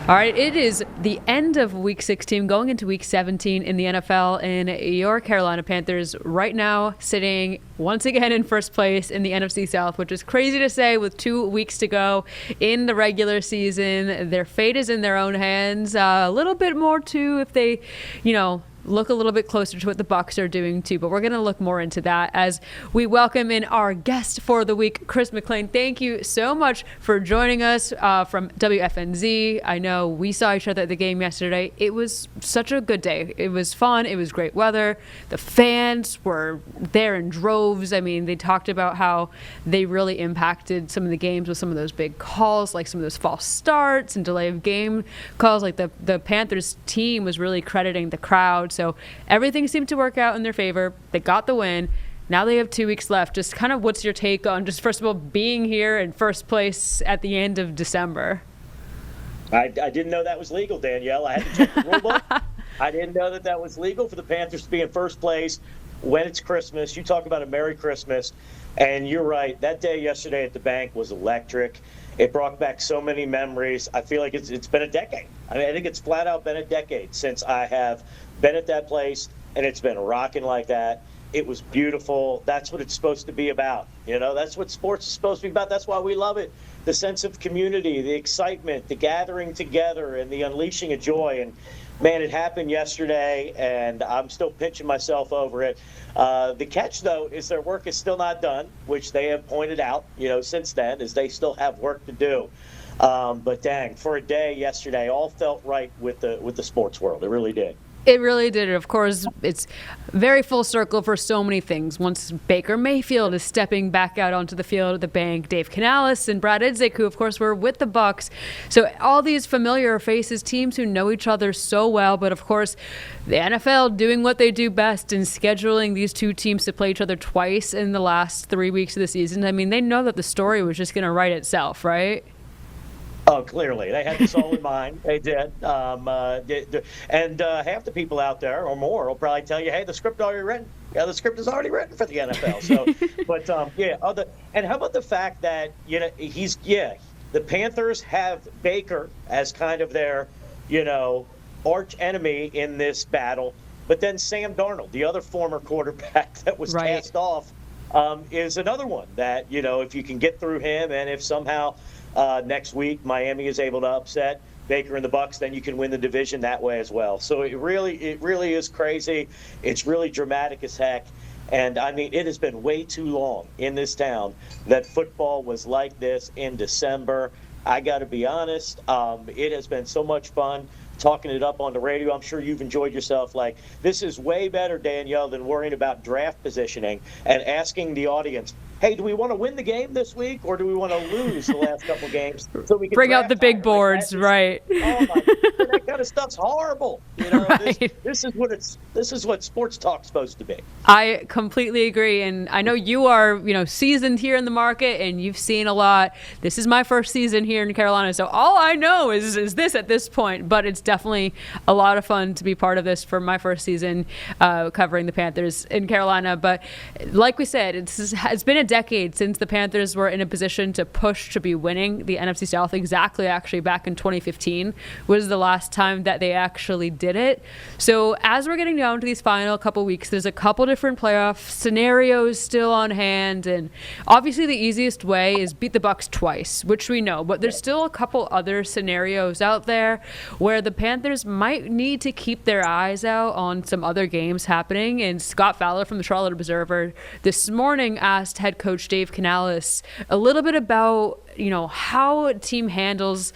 All right, it is the end of Week 16, going into Week 17 in the NFL, and your Carolina Panthers right now sitting once again in first place in the NFC South, which is crazy to say with 2 weeks to go in the regular season. Their fate is in their own hands. A little bit more, too, if they, look a little bit closer to what the Bucs are doing too, but we're going to look more into that as we welcome in our guest for the week, Chris McClain. Thank you so much for joining us from WFNZ. I know we saw each other at the game yesterday. It was such a good day. It was fun. It was great weather. The fans were there in droves. I mean, they talked about how they really impacted some of the games with some of those big calls, like some of those false starts and delay of game calls. Like the Panthers team was really crediting the crowd. So everything seemed to work out in their favor. They got the win. Now they have 2 weeks left. Just kind of what's your take on just, first of all, being here in first place at the end of December? I didn't know that was legal, Danielle. I had to check the rule book. I didn't know that was legal for the Panthers to be in first place when it's Christmas. You talk about a Merry Christmas. And you're right. That day yesterday at the bank was electric. It brought back so many memories. I feel like it's been a decade. I mean, I think it's flat out been a decade since I have been at that place, and it's been rocking like that. It was beautiful. That's what it's supposed to be about. That's what sports is supposed to be about. That's why we love it. The sense of community, the excitement, the gathering together, and the unleashing of joy. And, man, it happened yesterday, and I'm still pinching myself over it. The catch, though, is their work is still not done, which they have pointed out, since then, is they still have work to do. But, dang, for a day yesterday, all felt right with the sports world. It really did. It really did. Of course, it's very full circle for so many things. Once Baker Mayfield is stepping back out onto the field at the bank, Dave Canales and Brad Idzik, who, of course, were with the Bucs. So all these familiar faces, teams who know each other so well. But, of course, the NFL doing what they do best in scheduling these two teams to play each other twice in the last 3 weeks of the season. I mean, they know that the story was just going to write itself, right? Oh, clearly. They had this all in mind. They did. And half the people out there or more will probably tell you, hey, the script already written. Yeah, the script is already written for the NFL. So, but, and how about the fact that, the Panthers have Baker as kind of their, arch enemy in this battle. But then Sam Darnold, the other former quarterback that was cast off, is another one that, if you can get through him and if somehow next week Miami is able to upset Baker and the Bucs, then you can win the division that way as well. So it really is crazy. It's really dramatic as heck. And, I mean, it has been way too long in this town that football was like this in December. I got to be honest, it has been so much fun talking it up on the radio. I'm sure you've enjoyed yourself. Like, this is way better, Danielle, than worrying about draft positioning and asking the audience, hey, do we want to win the game this week or do we want to lose the last couple games so we can bring out the big boards, right? Oh my God, that kind of stuff's horrible. Right. This is what sports talk's supposed to be. I completely agree, and I know you are, seasoned here in the market, and you've seen a lot. This is my first season here in Carolina, so all I know is this at this point. But it's definitely a lot of fun to be part of this for my first season covering the Panthers in Carolina. But like we said, it's been a decade since the Panthers were in a position to push to be winning the NFC South. Actually back in 2015 was the last time that they actually did it. So as we're getting down to these final couple weeks, there's a couple different playoff scenarios still on hand, and obviously the easiest way is beat the Bucs twice, which we know, but there's still a couple other scenarios out there where the Panthers might need to keep their eyes out on some other games happening. And Scott Fowler from the Charlotte Observer this morning asked head coach Dave Canales a little bit about, how a team handles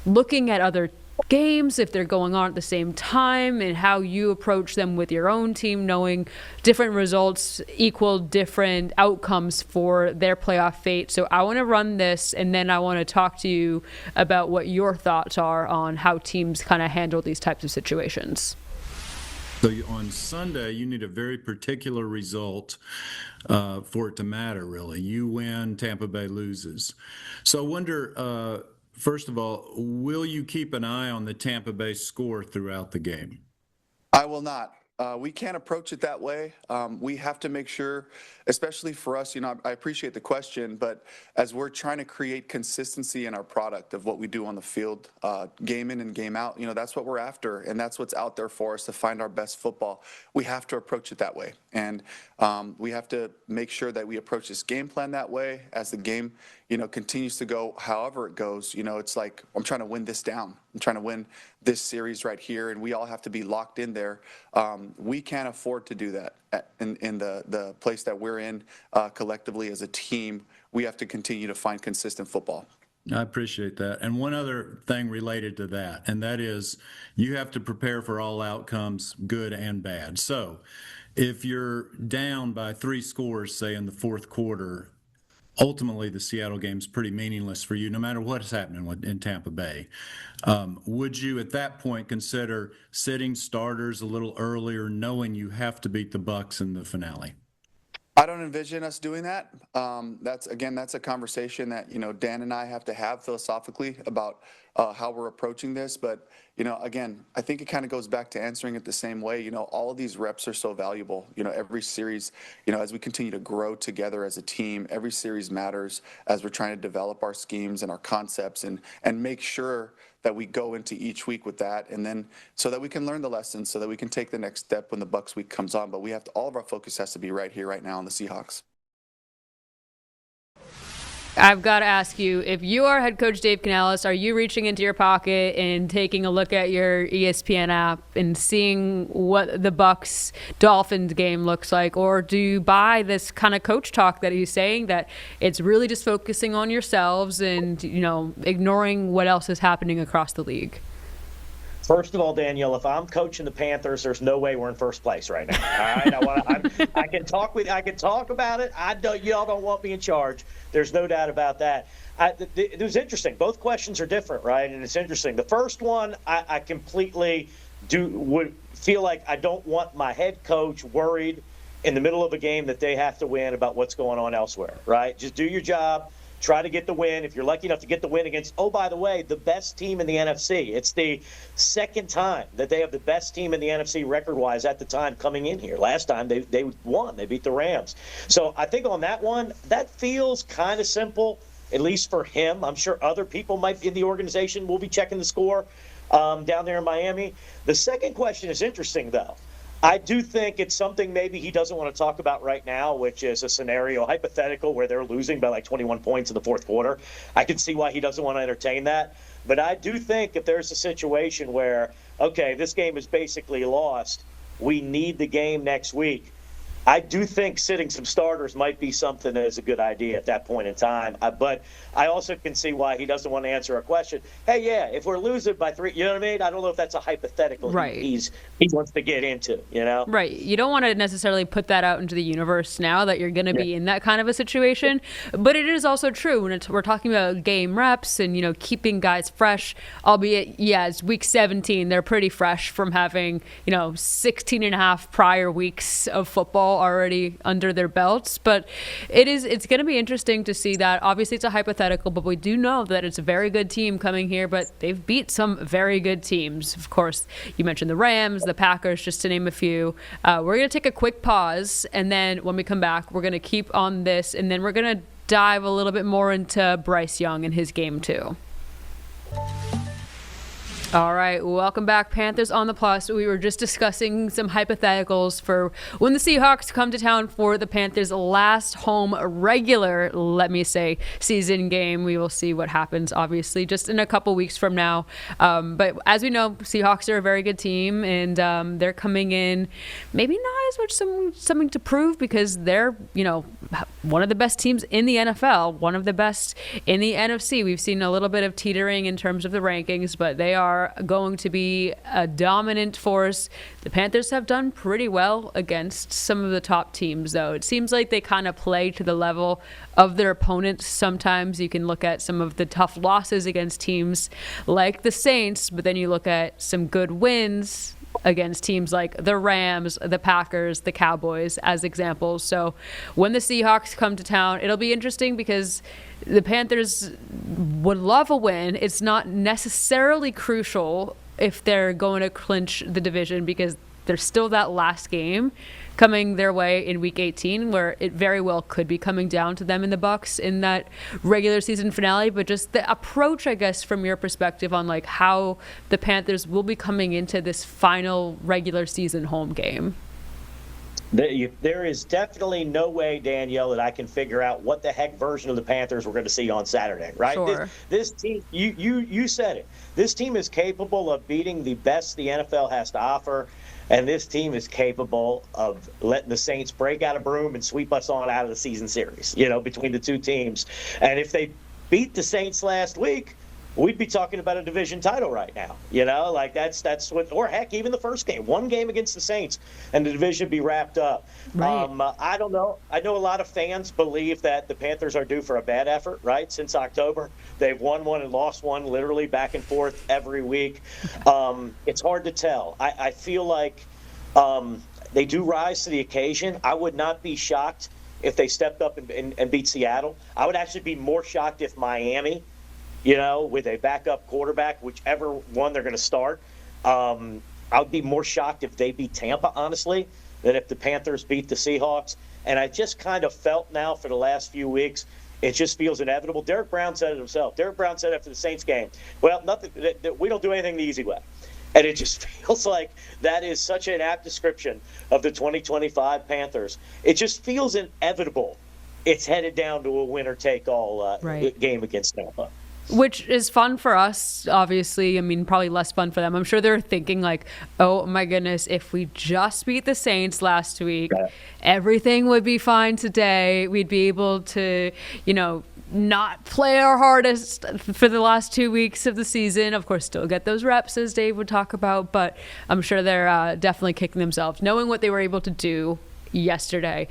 looking at other games if they're going on at the same time, and how you approach them with your own team, knowing different results equal different outcomes for their playoff fate. So I want to run this, and then I want to talk to you about what your thoughts are on how teams kind of handle these types of situations. So on Sunday, you need a very particular result for it to matter, really. You win, Tampa Bay loses. So I wonder, first of all, will you keep an eye on the Tampa Bay score throughout the game? I will not. We can't approach it that way. We have to make sure, especially for us, I appreciate the question, but as we're trying to create consistency in our product of what we do on the field, game in and game out, that's what we're after, and that's what's out there for us to find our best football. We have to approach it that way, and we have to make sure that we approach this game plan that way as the game, continues to go however it goes. It's like, I'm trying to win this down. I'm trying to win this series right here, and we all have to be locked in there. We can't afford to do that in the place that we're in collectively as a team. We have to continue to find consistent football. I appreciate that. And one other thing related to that, and that is you have to prepare for all outcomes, good and bad. So if you're down by 3 scores, say in the fourth quarter, ultimately the Seattle game's pretty meaningless for you, no matter what's happening in Tampa Bay. Would you at that point consider sitting starters a little earlier, knowing you have to beat the Bucs in the finale? I don't envision us doing that. That's a conversation that Dan and I have to have philosophically about how we're approaching this. But again, I think it kind of goes back to answering it the same way. All of these reps are so valuable. Every series, as we continue to grow together as a team, every series matters as we're trying to develop our schemes and our concepts and make sure that we go into each week with that, and then so that we can learn the lessons, so that we can take the next step when the Bucs week comes on. But all of our focus has to be right here, right now on the Seahawks. I've got to ask you, if you are head coach Dave Canales, are you reaching into your pocket and taking a look at your ESPN app and seeing what the Bucs-Dolphins game looks like? Or do you buy this kind of coach talk that he's saying, that it's really just focusing on yourselves and, ignoring what else is happening across the league? First of all, Danielle, if I'm coaching the Panthers, there's no way we're in first place right now. All right, I can talk about it. Y'all don't want me in charge. There's no doubt about that. It was interesting. Both questions are different, right? And it's interesting. The first one, I completely would feel like I don't want my head coach worried in the middle of a game that they have to win about what's going on elsewhere, right? Just do your job. Try to get the win. If you're lucky enough to get the win against, oh, by the way, the best team in the NFC. It's the second time that they have the best team in the NFC record-wise at the time coming in here. Last time they won. They beat the Rams. So I think on that one, that feels kind of simple, at least for him. I'm sure other people in the organization will be checking the score down there in Miami. The second question is interesting, though. I do think it's something maybe he doesn't want to talk about right now, which is a scenario, hypothetical, where they're losing by like 21 points in the fourth quarter. I can see why he doesn't want to entertain that. But I do think if there's a situation where, okay, this game is basically lost, we need the game next week, I do think sitting some starters might be something that is a good idea at that point in time. But I also can see why he doesn't want to answer a question. Hey, yeah, if we're losing by 3, you know what I mean? I don't know if that's a hypothetical right. he wants to get into, Right. You don't want to necessarily put that out into the universe now that you're going to be in that kind of a situation. But it is also true when we're talking about game reps and, keeping guys fresh, albeit, it's week 17. They're pretty fresh from having, 16 and a half prior weeks of football already under their belts. But it's going to be interesting to see that. Obviously, it's a hypothetical, but we do know that it's a very good team coming here, but they've beat some very good teams. Of course, you mentioned the Rams, the Packers, just to name a few. We're going to take a quick pause, and then when we come back, we're going to keep on this, and then we're going to dive a little bit more into Bryce Young and his game too. All right, welcome back, Panthers on the Plus. We were just discussing some hypotheticals for when the Seahawks come to town for the Panthers' last home regular, season game. We will see what happens, obviously, just in a couple weeks from now. But as we know, Seahawks are a very good team, and they're coming in maybe not as much something to prove because they're, one of the best teams in the NFL, one of the best in the NFC. We've seen a little bit of teetering in terms of the rankings, but they are going to be a dominant force. The Panthers have done pretty well against some of the top teams, though. It seems like they kind of play to the level of their opponents. Sometimes you can look at some of the tough losses against teams like the Saints, but then you look at some good wins against teams like the Rams, the Packers, the Cowboys as examples. So when the Seahawks come to town, it'll be interesting because the Panthers would love a win. It's not necessarily crucial if they're going to clinch the division because there's still that last game coming their way in week 18 where it very well could be coming down to them and the Bucs in that regular season finale. But just the approach, I guess, from your perspective on like how the Panthers will be coming into this final regular season home game. There is definitely no way, Danielle, that I can figure out what the heck version of the Panthers we're going to see on Saturday, right? Sure. This team, you said it. This team is capable of beating the best the NFL has to offer, and this team is capable of letting the Saints break out a broom and sweep us on out of the season series, between the two teams. And if they beat the Saints last week, we'd be talking about a division title right now. Like that's what, or heck, even the first game, one game against the Saints, and the division would be wrapped up. Right. I don't know. I know a lot of fans believe that the Panthers are due for a bad effort, right? Since October, they've won one and lost one, literally back and forth every week. It's hard to tell. I feel like they do rise to the occasion. I would not be shocked if they stepped up and beat Seattle. I would actually be more shocked if Miami, with a backup quarterback, whichever one they're going to start. I would be more shocked if they beat Tampa, honestly, than if the Panthers beat the Seahawks. And I just kind of felt now for the last few weeks, it just feels inevitable. Derek Brown said it himself. Derek Brown said after the Saints game, well, we don't do anything the easy way. And it just feels like that is such an apt description of the 2025 Panthers. It just feels inevitable. It's headed down to a winner-take-all game against Tampa. Which is fun for us, obviously. I mean, probably less fun for them. I'm sure they're thinking like, oh my goodness, if we just beat the Saints last week, everything would be fine today. We'd be able to, not play our hardest for the last 2 weeks of the season. Of course, still get those reps, as Dave would talk about. But I'm sure they're definitely kicking themselves, knowing what they were able to do yesterday.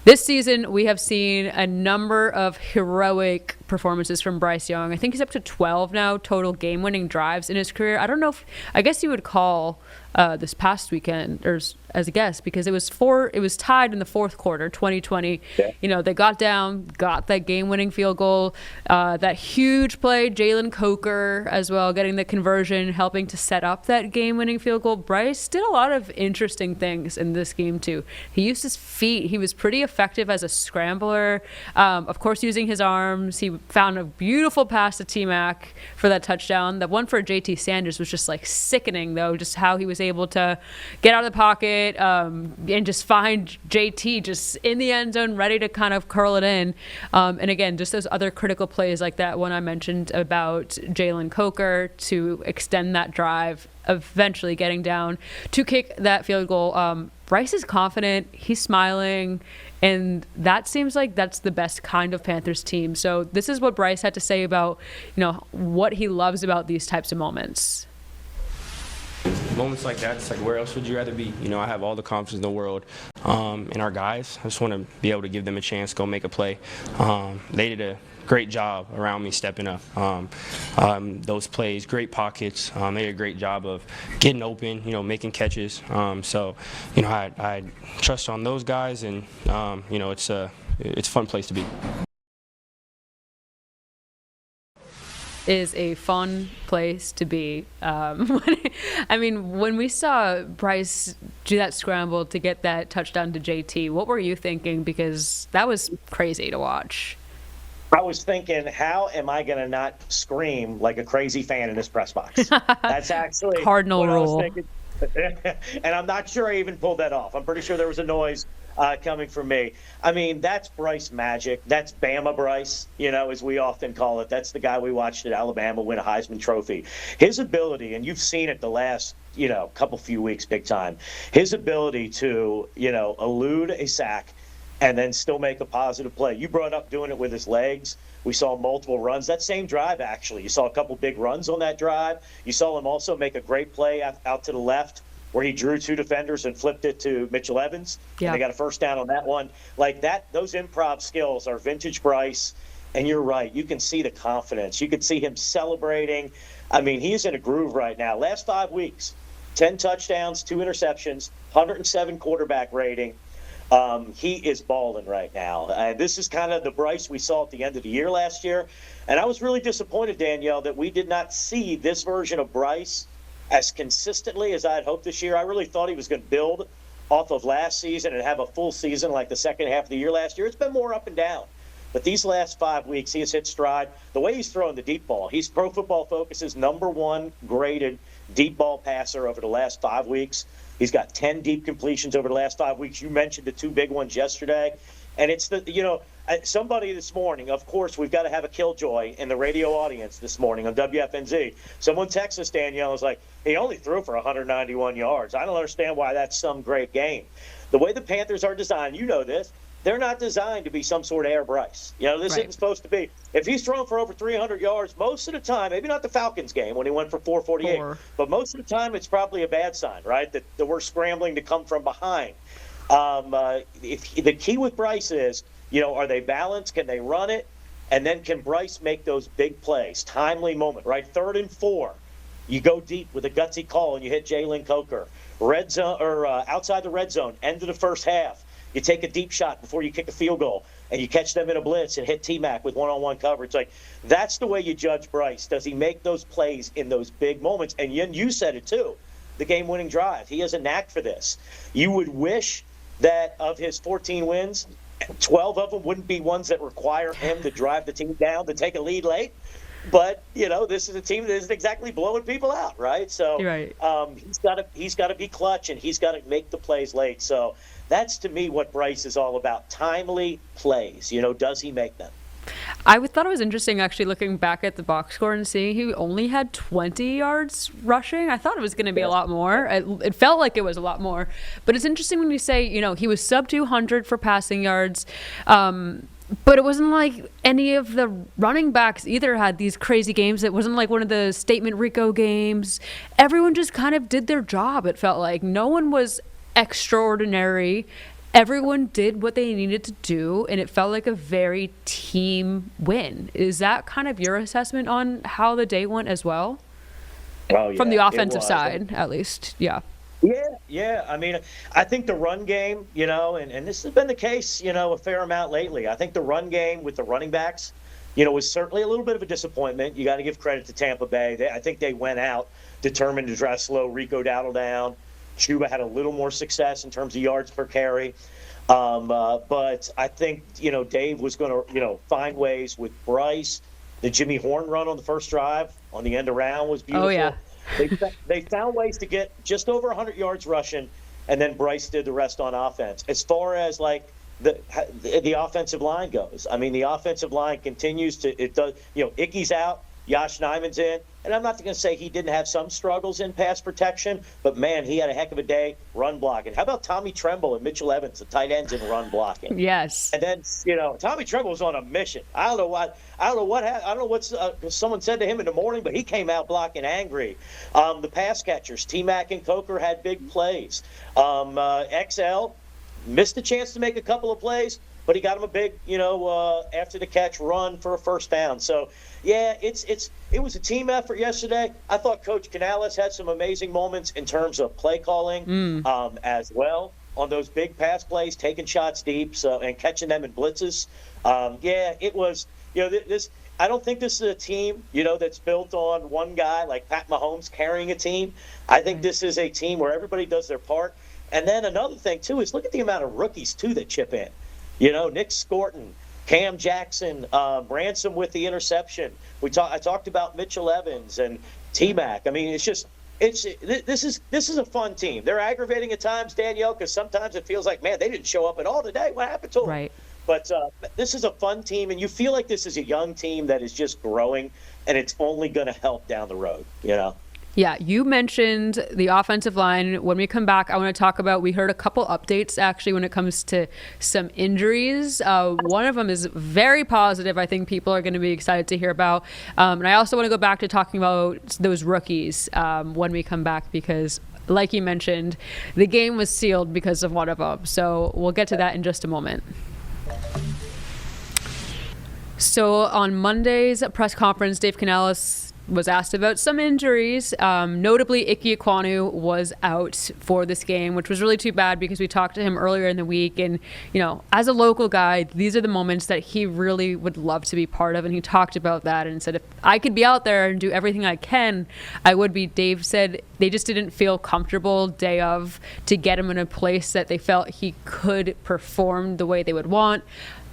This season, we have seen a number of heroic performances from Bryce Young. I think he's up to 12 now total game-winning drives in his career. I don't know I guess you would call this past weekend or as a guess, because it was tied in the fourth quarter, 2020. Yeah. They got down, got that game-winning field goal, that huge play, Jalen Coker as well, getting the conversion, helping to set up that game-winning field goal. Bryce did a lot of interesting things in this game too. He used his feet. He was pretty effective as a scrambler. Of course, using his arms. He found a beautiful pass to T-Mac for that touchdown. The one for JT Sanders was just like sickening, though, just how he was able to get out of the pocket and just find JT just in the end zone, ready to kind of curl it in. And again, just those other critical plays like that one I mentioned about Jalen Coker to extend that drive, eventually getting down to kick that field goal. Bryce is confident. He's smiling. And that seems like that's the best kind of Panthers team. So this is what Bryce had to say about, what he loves about these types of moments. Moments like that, it's like, where else would you rather be? I have all the confidence in the world in our guys. I just want to be able to give them a chance, go make a play. They did a great job around me stepping up. Those plays, great pockets. They did a great job of getting open, making catches. I trust on those guys, and it's a fun place to be. Is a fun place to be. When we saw Bryce do that scramble to get that touchdown to JT, what were you thinking? Because that was crazy to watch. I was thinking, how am I going to not scream like a crazy fan in this press box? That's actually Cardinal what rule. I was thinking. And I'm not sure I even pulled that off. I'm pretty sure there was a noise coming from me. That's Bryce magic. That's Bama Bryce, as we often call it. That's the guy we watched at Alabama win a Heisman Trophy. His ability, and you've seen it the last, few weeks big time, his ability to, elude a sack and then still make a positive play. You brought up doing it with his legs. We saw multiple runs. That same drive, actually, you saw a couple big runs on that drive. You saw him also make a great play out to the left where he drew two defenders and flipped it to Mitchell Evans. Yeah. And they got a first down on that one. Like that, those improv skills are vintage Bryce. And you're right. You can see the confidence. You can see him celebrating. He's in a groove right now. Last 5 weeks, 10 touchdowns, 2 interceptions, 107 quarterback rating. He is balling right now. This is kind of the Bryce we saw at the end of the year last year. And I was really disappointed, Danielle, that we did not see this version of Bryce as consistently as I'd hoped this year. I really thought he was going to build off of last season and have a full season like the second half of the year last year. It's been more up and down. But these last 5 weeks, he has hit stride. The way he's throwing the deep ball, he's Pro Football Focus's #1 graded deep ball passer over the last 5 weeks. He's got 10 deep completions over the last 5 weeks. You mentioned the 2 big ones yesterday. And it's somebody this morning, of course, we've got to have a killjoy in the radio audience this morning on WFNZ. Someone texted us, Danielle, was like, he only threw for 191 yards. I don't understand why that's some great game. The way the Panthers are designed, you know this, they're not designed to be some sort of Air Bryce. This Right. isn't supposed to be. If he's thrown for over 300 yards, most of the time, maybe not the Falcons game when he went for 448, but most of the time it's probably a bad sign, right, that we're scrambling to come from behind. If the key with Bryce is, are they balanced? Can they run it? And then can Bryce make those big plays? Timely moment, right? 3rd and 4. You go deep with a gutsy call and you hit Jalen Coker. Red zone or outside the red zone, end of the first half. You take a deep shot before you kick a field goal, and you catch them in a blitz and hit T-Mac with one-on-one coverage. Like, that's the way you judge Bryce. Does he make those plays in those big moments? And you said it too, the game-winning drive. He has a knack for this. You would wish that of his 14 wins, 12 of them wouldn't be ones that require him to drive the team down to take a lead late. But this is a team that isn't exactly blowing people out, right? So Right. He's got to be clutch, and he's got to make the plays late. So that's to me what Bryce is all about: timely plays. Does he make them? I thought it was interesting actually looking back at the box score and seeing he only had 20 yards rushing. I thought it was going to be a lot more. It felt like it was a lot more. But it's interesting when you say, he was sub 200 for passing yards. But it wasn't like any of the running backs either had these crazy games. It wasn't like one of the Statement Rico games. Everyone just kind of did their job, it felt like. No one was extraordinary. Everyone did what they needed to do, and it felt like a very team win. Is that kind of your assessment on how the day went as well? Oh, yeah, from the offensive side, at least. Yeah. Yeah. I mean, I think the run game, and this has been the case, a fair amount lately. I think the run game with the running backs, was certainly a little bit of a disappointment. You got to give credit to Tampa Bay. I think they went out determined to try to slow Rico Dowdle down. Chuba had a little more success in terms of yards per carry. But I think, Dave was going to, find ways with Bryce. The Jimmy Horn run on the first drive on the end around was beautiful. Oh, yeah. They found ways to get just over 100 yards rushing, and then Bryce did the rest on offense. As far as, the offensive line goes, I mean, the offensive line continues to – it does. Icky's out. Josh Nijman's in. And I'm not going to say he didn't have some struggles in pass protection, but, man, he had a heck of a day run blocking. How about Tommy Tremble and Mitchell Evans, the tight ends, in run blocking? Yes. And then, Tommy Tremble was on a mission. I don't know what someone said to him in the morning, but he came out blocking angry. The pass catchers, T-Mac and Coker, had big plays. XL missed a chance to make a couple of plays, but he got him a big, after the catch run for a first down. So, yeah, it was a team effort yesterday. I thought Coach Canales had some amazing moments in terms of play calling as well on those big pass plays, taking shots deep and catching them in blitzes. It was, this. I don't think this is a team, that's built on one guy like Pat Mahomes carrying a team. I think this is a team where everybody does their part. And then another thing, too, is look at the amount of rookies, too, that chip in. Nick Scorton, Cam Jackson, Ransom with the interception. I talked about Mitchell Evans and T-Mac. I mean, this is a fun team. They're aggravating at times, Danielle, because sometimes it feels like, man, they didn't show up at all today. What happened to them? Right. But this is a fun team, and you feel like this is a young team that is just growing, and it's only going to help down the road, Yeah, you mentioned the offensive line. When we come back, I want to talk about, we heard a couple updates actually when it comes to some injuries. One of them is very positive. I think people are going to be excited to hear about. And I also want to go back to talking about those rookies when we come back, because like you mentioned, the game was sealed because of one of them. So we'll get to that in just a moment. So on Monday's press conference, Dave Canales was asked about some injuries. Notably, Ike Ekwonu was out for this game, which was really too bad because we talked to him earlier in the week. And, as a local guy, these are the moments that he really would love to be part of. And he talked about that and said, if I could be out there and do everything I can, I would be. Dave said they just didn't feel comfortable day of to get him in a place that they felt he could perform the way they would want.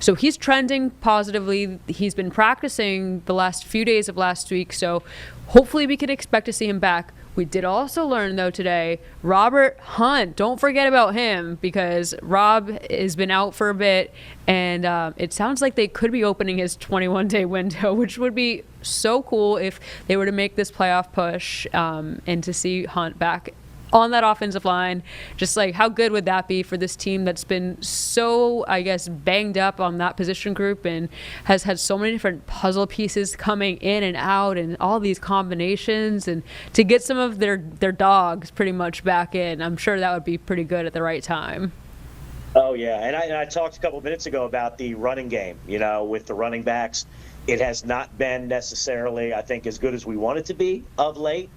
So he's trending positively. He's been practicing the last few days of last week, so hopefully we can expect to see him back. We did also learn, though, today, Robert Hunt. Don't forget about him because Rob has been out for a bit, and it sounds like they could be opening his 21-day window, which would be so cool if they were to make this playoff push and to see Hunt back on that offensive line. Just like how good would that be for this team that's been so, I guess, banged up on that position group and has had so many different puzzle pieces coming in and out and all these combinations, and to get some of their dogs pretty much back in, I'm sure that would be pretty good at the right time. Oh, yeah. And I talked a couple of minutes ago about the running game, with the running backs. It has not been necessarily, I think, as good as we want it to be of late.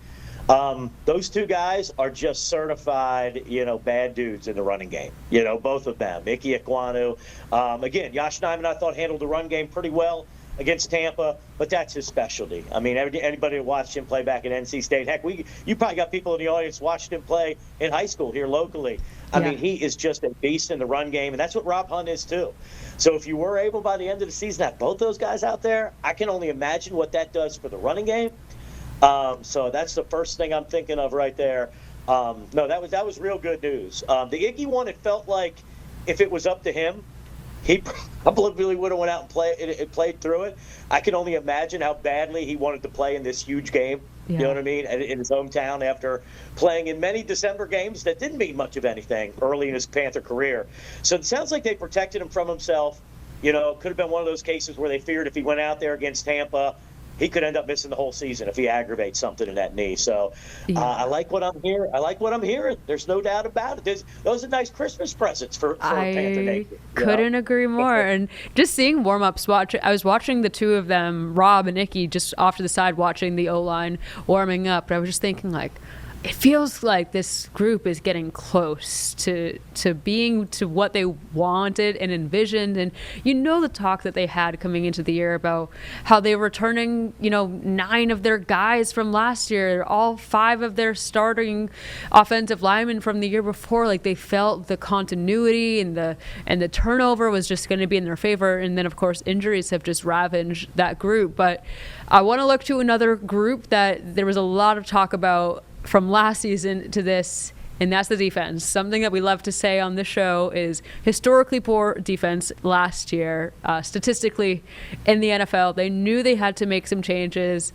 Those two guys are just certified, bad dudes in the running game. Both of them. Ike Ekwonu. Again, Josh Nijman, I thought, handled the run game pretty well against Tampa, but that's his specialty. I mean, anybody who watched him play back at NC State, heck, you probably got people in the audience watched him play in high school here locally. I mean, he is just a beast in the run game, and that's what Rob Hunt is too. So if you were able by the end of the season to have both those guys out there, I can only imagine what that does for the running game. So that's the first thing I'm thinking of right there. No, that was real good news. The Iggy one, it felt like if it was up to him, he probably would have went out and played through it. I can only imagine how badly he wanted to play in this huge game. Yeah. You know what I mean? In his hometown after playing in many December games that didn't mean much of anything early in his Panther career. So it sounds like they protected him from himself. Could have been one of those cases where they feared if he went out there against Tampa, he could end up missing the whole season if he aggravates something in that knee. So I like what I'm hearing. There's no doubt about it. Those are nice Christmas presents for Panther Nation. Couldn't agree more. And just seeing warm-ups, I was watching the two of them, Rob and Icky, just off to the side watching the O-line warming up. But I was just thinking, it feels like this group is getting close to being to what they wanted and envisioned. And the talk that they had coming into the year about how they were returning 9 of their guys from last year, all 5 of their starting offensive linemen from the year before. Like, they felt the continuity and the turnover was just going to be in their favor. And then of course injuries have just ravaged that group. But I want to look to another group that there was a lot of talk about from last season to this, and that's the defense. Something that we love to say on this show is historically poor defense last year, statistically in the NFL. They knew they had to make some changes.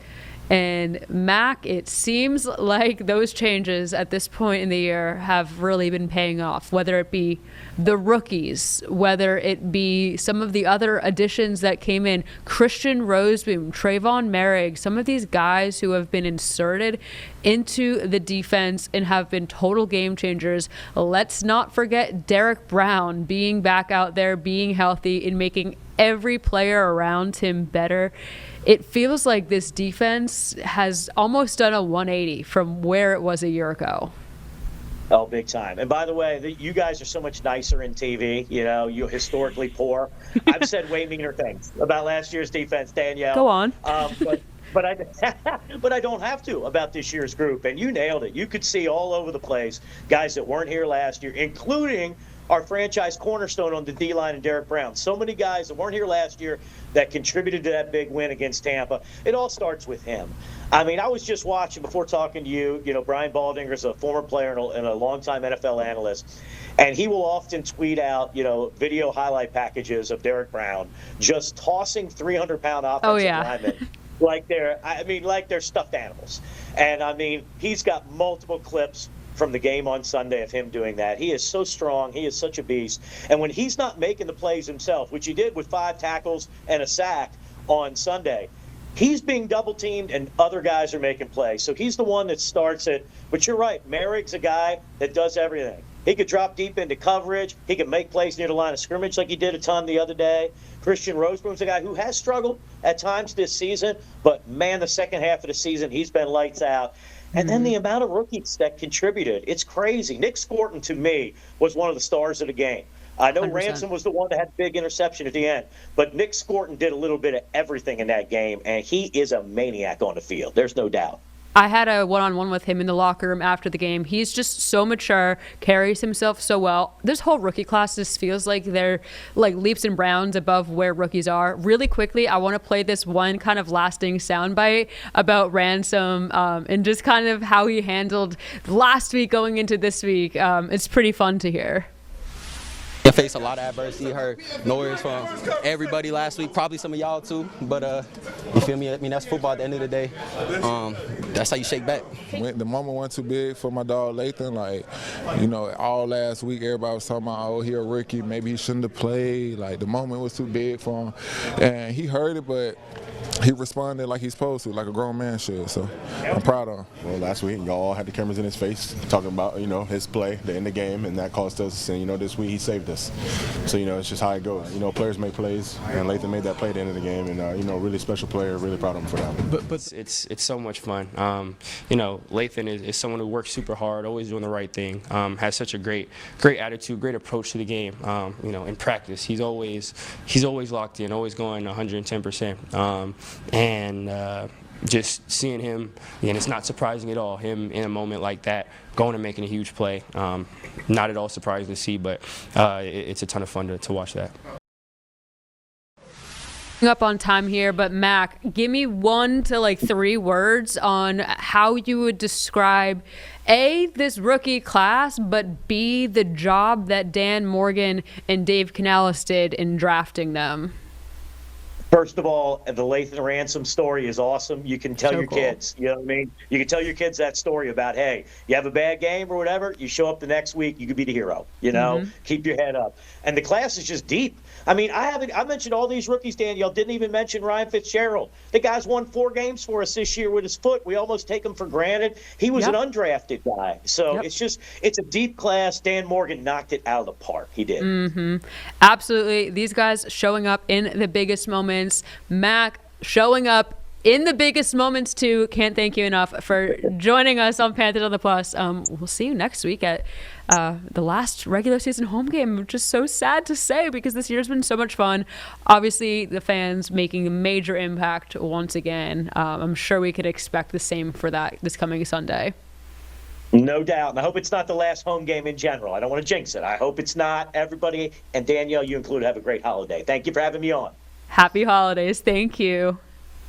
And Mac, it seems like those changes at this point in the year have really been paying off, whether it be the rookies, whether it be some of the other additions that came in, Christian Roseboom, Trayvon Merrick, some of these guys who have been inserted into the defense and have been total game changers. Let's not forget Derek Brown being back out there, being healthy, and making every player around him better. It feels like this defense has almost done a 180 from where it was a year ago. Oh, big time. And by the way, you guys are so much nicer in TV. You're historically poor. I've said way meaner things about last year's defense, Danielle. Go on. But I don't have to about this year's group. And you nailed it. You could see all over the place guys that weren't here last year, including our franchise cornerstone on the D-line and Derek Brown. So many guys that weren't here last year that contributed to that big win against Tampa. It all starts with him. I mean, I was just watching before talking to you. Brian Baldinger is a former player and a longtime NFL analyst, and he will often tweet out, video highlight packages of Derek Brown just tossing 300-pound offensive linemen like they're stuffed animals. And I mean, he's got multiple clips from the game on Sunday of him doing that. He is so strong. He is such a beast. And when he's not making the plays himself, which he did with 5 tackles and a sack on Sunday, he's being double teamed and other guys are making plays. So he's the one that starts it. But you're right. Merrick's a guy that does everything. He could drop deep into coverage. He could make plays near the line of scrimmage like he did a ton the other day. Christian Rosebroom's a guy who has struggled at times this season, but, man, the second half of the season, he's been lights out. And then the amount of rookies that contributed, it's crazy. Nick Scorton, to me, was one of the stars of the game. I know 100%. Ransom was the one that had the big interception at the end, but Nick Scorton did a little bit of everything in that game, and he is a maniac on the field. There's no doubt. I had a one-on-one with him in the locker room after the game. He's just so mature, carries himself so well. This whole rookie class just feels like they're like leaps and bounds above where rookies are. Really quickly, I want to play this one kind of lasting soundbite about Ransom and just kind of how he handled last week going into this week. It's pretty fun to hear. I faced a lot of adversity, heard noise from everybody last week, probably some of y'all too, but you feel me? I mean, that's football at the end of the day. That's how you shake back. The moment went too big for my dog Lathan. Like, you know, all last week everybody was talking about, oh, he a rookie, maybe he shouldn't have played. Like, the moment was too big for him. And he heard it, but he responded like he's supposed to, like a grown man should. So I'm proud of him. Well, last week, y'all all had the cameras in his face talking about, you know, his play, the end of the game, and that cost us. And, you know, this week he saved us. So, you know, it's just how it goes. You know, players make plays, and Lathan made that play at the end of the game. And, you know, really special player, really proud of him for that. But it's so much fun. You know, Lathan is someone who works super hard, always doing the right thing, has such a great attitude, great approach to the game. You know, in practice, he's always locked in, always going 110%. And just seeing him, and it's not surprising at all, him in a moment like that, going and making a huge play. Not at all surprising to see, but it's a ton of fun to watch that. Up on time here, but Mac, give me 1 to 3 words on how you would describe A, this rookie class, but B, the job that Dan Morgan and Dave Canales did in drafting them. First of all, the Lathan Ransom story is awesome. You can tell your kids, you know what I mean? You can tell your kids that story about, hey, you have a bad game or whatever, you show up the next week, you could be the hero, you know? Keep your head up. And the class is just deep. I mean, I mentioned all these rookies, Danielle. Didn't even mention Ryan Fitzgerald. The guy's won 4 games for us this year with his foot. We almost take him for granted. He was an undrafted guy. So it's a deep class. Dan Morgan knocked it out of the park. He did. Absolutely. These guys showing up in the biggest moments. Mac showing up in the biggest moments too. Can't thank you enough for joining us on Panthers on the Plus. We'll see you next week at the last regular season home game, which is so sad to say because this year's been so much fun. Obviously, the fans making a major impact once again. I'm sure we could expect the same for that this coming Sunday. No doubt. And I hope it's not the last home game in general. I don't want to jinx it. I hope it's not. Everybody, and Danielle, you included, have a great holiday. Thank you for having me on. Happy holidays. Thank you.